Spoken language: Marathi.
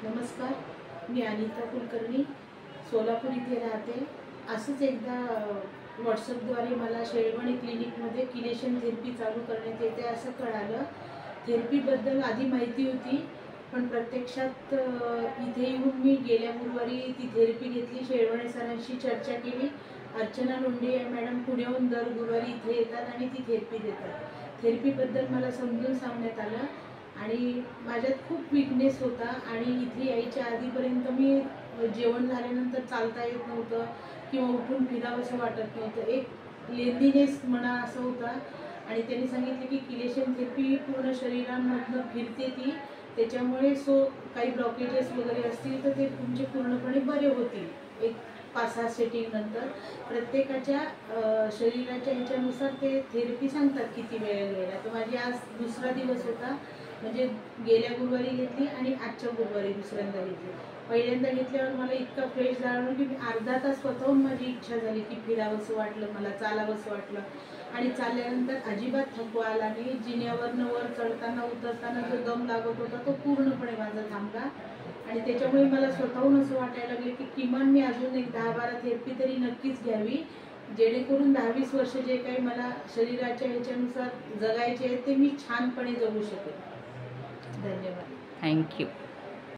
नमस्कार, मी अनिता कुलकर्णी सोलापूर इथे राहते। असंच एकदा व्हॉट्सअपद्वारे मला शेळवणी क्लिनिकमध्ये किलेशन थेरपी चालू करण्यात येते असं कळालं। थेरपीबद्दल आधी माहिती होती, पण प्रत्यक्षात इथे येऊन मी गेल्या गुरुवारी ती थेरपी घेतली। शेळवणे सरांशी चर्चा केली। अर्चना लोंढे मॅडम पुण्याहून दर गुरुवारी इथे येतात आणि ती थेरपी देतात। थेरपीबद्दल मला समजून सांगण्यात आलं आणि माझ्यात खूप वीकनेस होता आणि इथे यायच्या आधीपर्यंत मी जेवण झाल्यानंतर चालता येत नव्हतं किंवा उठून फिरावंसं वाटत नव्हतं। एक लेझीनेस म्हणा असं होता आणि त्यांनी सांगितले की किलेशन थेरपी पूर्ण शरीरामधनं फिरते ती, त्याच्यामुळे काही ब्लॉकेजेस वगैरे असतील तर ते तुमचे पूर्णपणे बरे होतील। एक 5-6 सेटिंग नंतर प्रत्येकाच्या शरीराच्या ह्याच्यानुसार ते थेरपी सांगतात किती वेळ घ्यायला। तर माझी आज दुसरा दिवस होता, म्हणजे गेल्या गुरुवारी घेतली आणि आजच्या गुरुवारी दुसऱ्यांदा घेतली। पहिल्यांदा घेतल्यावर मला इतका फ्रेश जाणवलं की अर्धा तास स्वतःहून माझी इच्छा झाली की फिरावंसं वाटलं, मला चालावंसं वाटलं आणि चालल्यानंतर अजिबात थकवा आला नाही। जिन्यावरनं वर चढताना उतरताना जो दम लागत होता तो पूर्णपणे माझा थांबला आणि त्याच्यामुळे मला स्वतःहून असं वाटायला लागले की किमान मी अजून एक 10-12 थेरपी तरी नक्कीच घ्यावी, जेणेकरून 10-20 वर्ष जे काही मला शरीराच्या ह्याच्यानुसार जगायचे आहे ते मी छानपणे जगू शकेल। धन्यवाद। थँक्यू।